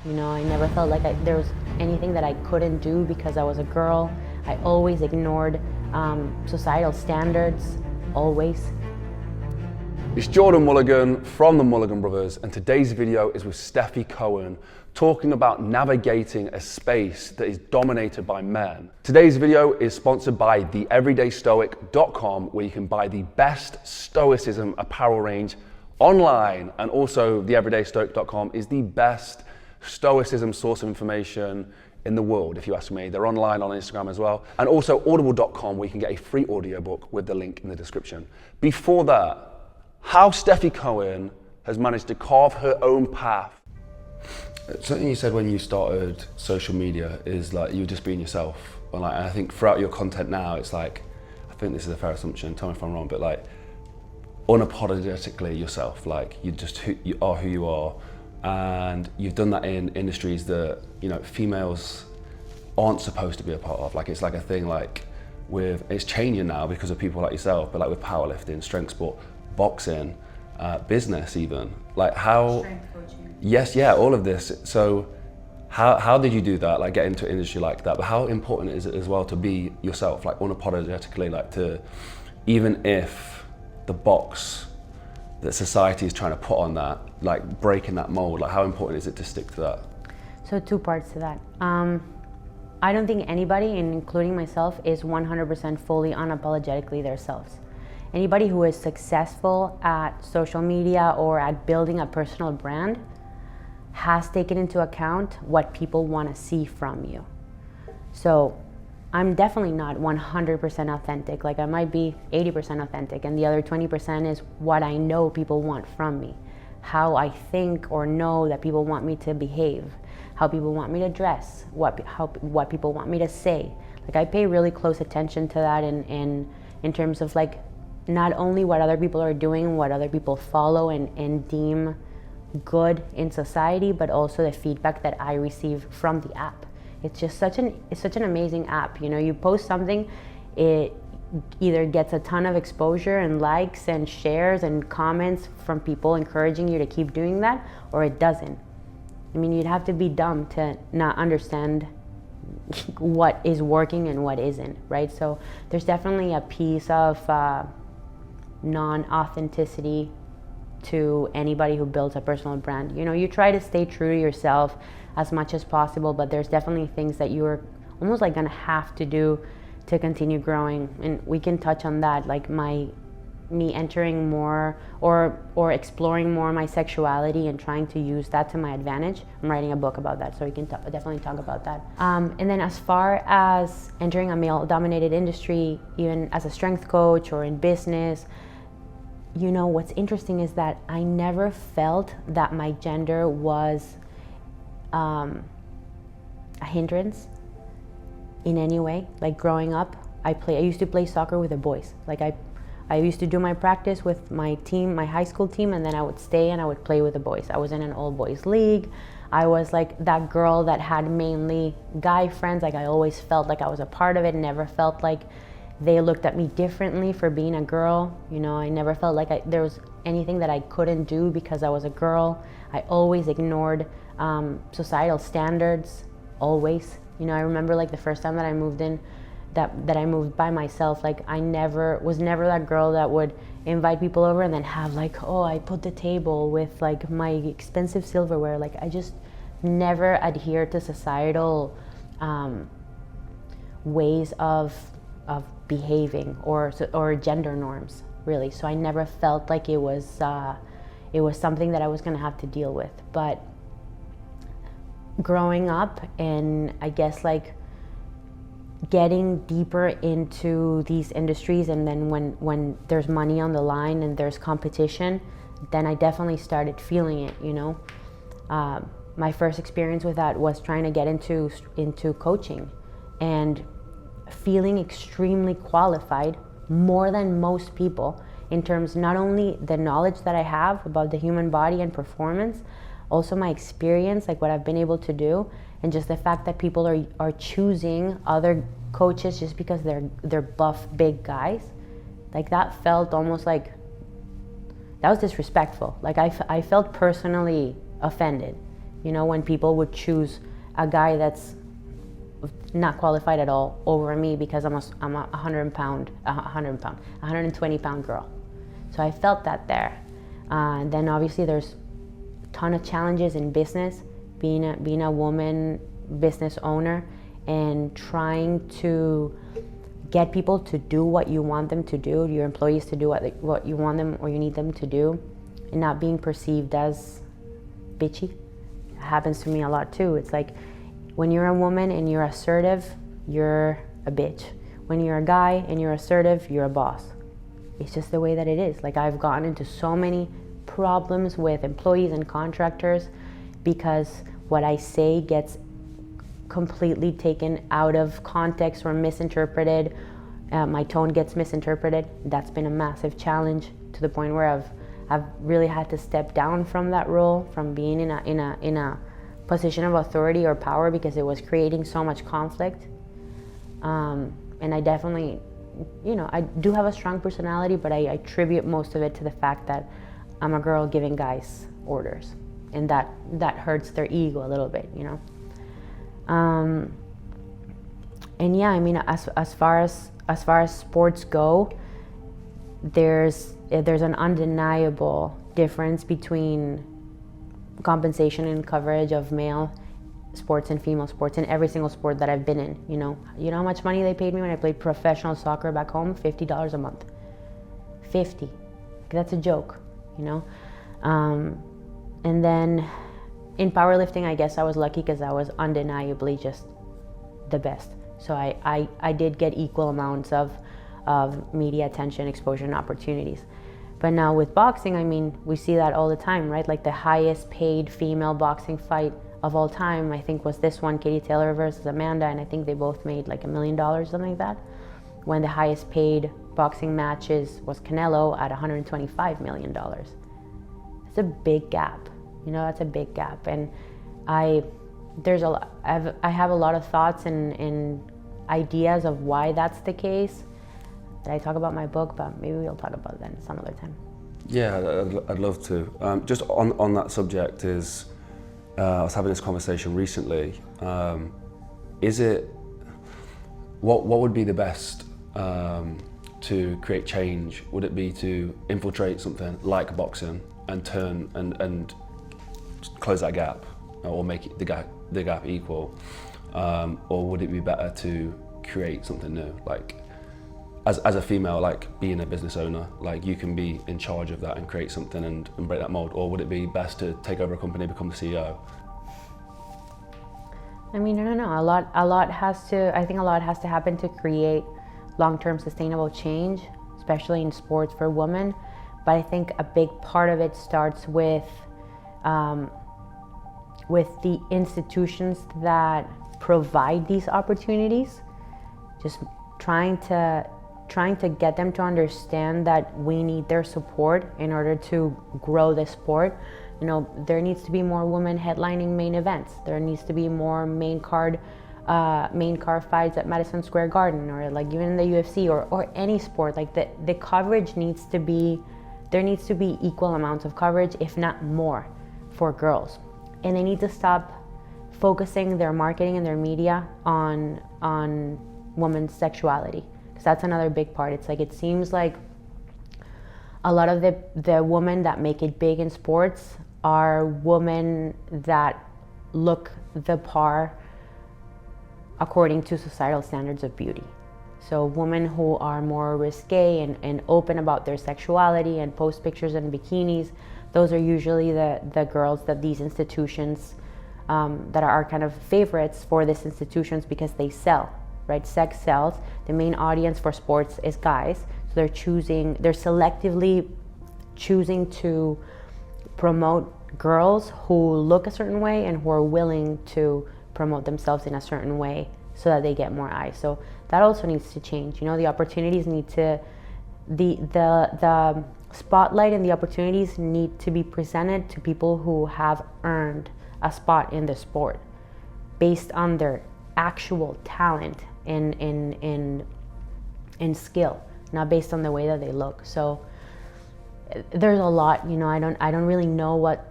You know, I never felt like there was anything that I couldn't do because I was a girl. I always ignored societal standards, always. It's Jordan Mulligan from the Mulliganbrothers, and today's video is with Stefi Cohen, talking about navigating a space that is dominated by men. Today's video is sponsored by theeverydaystoic.com, where you can buy the best stoicism apparel range online, and also theeverydaystoic.com is the best stoicism source of information in the world, if you ask me. They're online on Instagram as well. And also audible.com, where you can get a free audiobook with the link in the description. Before that, how Stefi Cohen has managed to carve her own path. Something you said when you started social media is like you were just being yourself. And I think throughout your content now, it's like, I think this is a fair assumption, tell me if I'm wrong, but like unapologetically yourself. Like you are who you are. And you've done that in industries that, you know, females aren't supposed to be a part of. Like it's like a thing like it's changing now because of people like yourself, but like with powerlifting, strength sport, boxing, business even. Like how, strength coaching. Yes, yeah, all of this. So how did you do that? Like get into an industry like that, but how important is it as well to be yourself, like unapologetically, like to, even if the box that society is trying to put on that, like breaking that mold, like how important is it to stick to that? So two parts to that. I don't think anybody, including myself, is 100% fully unapologetically themselves. Anybody who is successful at social media or at building a personal brand has taken into account what people want to see from you. So I'm definitely not 100% authentic. Like I might be 80% authentic, and the other 20% is what I know people want from me. How I think or know that people want me to behave, how people want me to dress, what people want me to say. Like I pay really close attention to that in terms of like not only what other people are doing, what other people follow and deem good in society, but also the feedback that I receive from the app. It's just such an amazing app. You know, you post something, it either gets a ton of exposure and likes and shares and comments from people encouraging you to keep doing that, or it doesn't. I mean, you'd have to be dumb to not understand what is working and what isn't, right? So there's definitely a piece of non-authenticity to anybody who builds a personal brand. You know, you try to stay true to yourself as much as possible, but there's definitely things that you're almost like gonna have to do to continue growing. And we can touch on that, like me entering more or exploring more my sexuality and trying to use that to my advantage. I'm writing a book about that, so we can definitely talk about that. And then as far as entering a male-dominated industry, even as a strength coach or in business, you know, what's interesting is that I never felt that my gender was a hindrance in any way. Like growing up, I used to play soccer with the boys. Like I used to do my practice with my team, my high school team, and then I would stay and I would play with the boys. I was in an all boys league. I was like that girl that had mainly guy friends. Like I always felt like I was a part of it, never felt like they looked at me differently for being a girl. You know, I never felt like there was anything that I couldn't do because I was a girl. I always ignored societal standards, always. You know, I remember like the first time that I moved in, that I moved by myself, like I was never that girl that would invite people over and then have like, oh, I put the table with like my expensive silverware. Like I just never adhered to societal ways of behaving or gender norms, really. So I never felt like it was something that I was gonna have to deal with. But growing up and I guess like getting deeper into these industries, and then when there's money on the line and there's competition, then I definitely started feeling it, you know. My first experience with that was trying to get into coaching and feeling extremely qualified, more than most people, in terms not only the knowledge that I have about the human body and performance, also my experience, like what I've been able to do, and just the fact that people are choosing other coaches just because they're buff, big guys. Like that felt almost like, that was disrespectful. Like I felt personally offended, You know, when people would choose a guy that's not qualified at all over me because I'm a 120 pound girl. So I felt that there. And then obviously there's a ton of challenges in business, being a woman business owner and trying to get people to do what you want them to do, your employees to do what you want them or you need them to do, and not being perceived as bitchy. It happens to me a lot too. It's like when you're a woman and you're assertive, you're a bitch. When you're a guy and you're assertive, you're a boss. It's just the way that it is. Like, I've gotten into so many problems with employees and contractors because what I say gets completely taken out of context or misinterpreted. My tone gets misinterpreted. That's been a massive challenge to the point where I've really had to step down from that role, from being in a position of authority or power, because it was creating so much conflict. And I definitely, you know, I do have a strong personality, but I attribute most of it to the fact that I'm a girl giving guys orders, and that hurts their ego a little bit, you know. And yeah, I mean, as far as sports go, there's an undeniable difference between compensation and coverage of male sports and female sports in every single sport that I've been in. You know how much money they paid me when I played professional soccer back home? $50 a month. 50. That's a joke, you know. And then in powerlifting, I guess I was lucky because I was undeniably just the best. So I did get equal amounts of media attention, exposure, and opportunities. But now with boxing, I mean, we see that all the time, right? Like the highest paid female boxing fight of all time, I think, was this one, Katie Taylor versus Amanda, and I think they both made like $1 million, something like that. When the highest paid boxing matches was Canelo at $125 million. That's a big gap. You know, that's a big gap. And I have a lot of thoughts and ideas of why that's the case that I talk about in my book, but maybe we'll talk about that some other time. Yeah, I'd love to. Just on that subject is, I was having this conversation recently. What would be the best to create change? Would it be to infiltrate something like boxing and turn and close that gap, or make it the gap equal, or would it be better to create something new? Like, as a female, like being a business owner, like you can be in charge of that and create something and break that mold, or would it be best to take over a company, become the CEO? I mean, no. A lot has to happen to create long-term sustainable change, especially in sports for women. But I think a big part of it starts with the institutions that provide these opportunities, just trying to get them to understand that we need their support in order to grow the sport. You know, there needs to be more women headlining main events. There needs to be more main card fights at Madison Square Garden, or like even in the UFC or any sport. Like the coverage needs to be, there needs to be equal amounts of coverage, if not more, for girls. And they need to stop focusing their marketing and their media on women's sexuality, because that's another big part. It's like, it seems like a lot of the women that make it big in sports are women that look the par according to societal standards of beauty. So women who are more risque and open about their sexuality and post pictures in bikinis, those are usually the girls that these institutions, that are kind of favorites for these institutions, because they sell, right? Sex sells. The main audience for sports is guys. So they're selectively choosing to promote girls who look a certain way and who are willing to promote themselves in a certain way so that they get more eyes. So that also needs to change. You know, the opportunities need to, the spotlight and the opportunities need to be presented to people who have earned a spot in the sport based on their actual talent and skill, not based on the way that they look. So there's a lot, you know, I don't really know what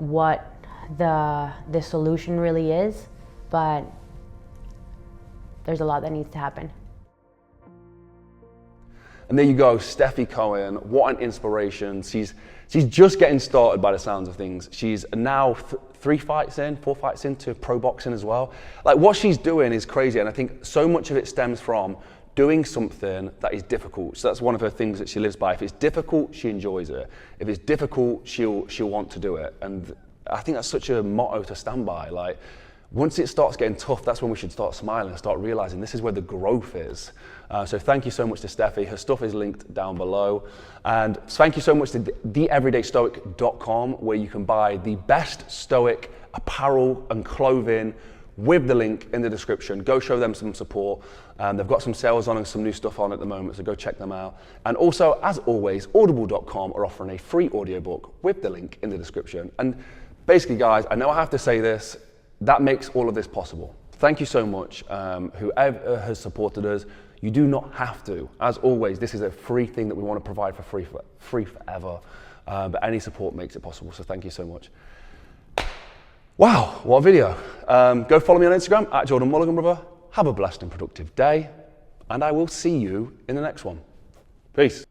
the solution really is, but there's a lot that needs to happen. And there you go, Stefi Cohen, what an inspiration. She's just getting started by the sounds of things. She's now 4 fights into pro boxing as well. Like, what she's doing is crazy, and I think so much of it stems from doing something that is difficult. So that's one of her things that she lives by. If it's difficult, she enjoys it. If it's difficult, she'll want to do it. And I think that's such a motto to stand by. Like, once it starts getting tough, that's when we should start smiling and start realizing this is where the growth is. So thank you so much to Stefi. Her stuff is linked down below. And thank you so much to theeverydaystoic.com, where you can buy the best Stoic apparel and clothing with the link in the description. Go show them some support. They've got some sales on and some new stuff on at the moment, so go check them out. And also, as always, audible.com are offering a free audiobook with the link in the description. And basically, guys, I know I have to say this, that makes all of this possible. Thank you so much. Whoever has supported us, you do not have to. As always, this is a free thing that we want to provide for free forever. But any support makes it possible, so thank you so much. Wow, what a video. Go follow me on Instagram, @JordanMulliganBrother. Have a blessed and productive day, and I will see you in the next one. Peace.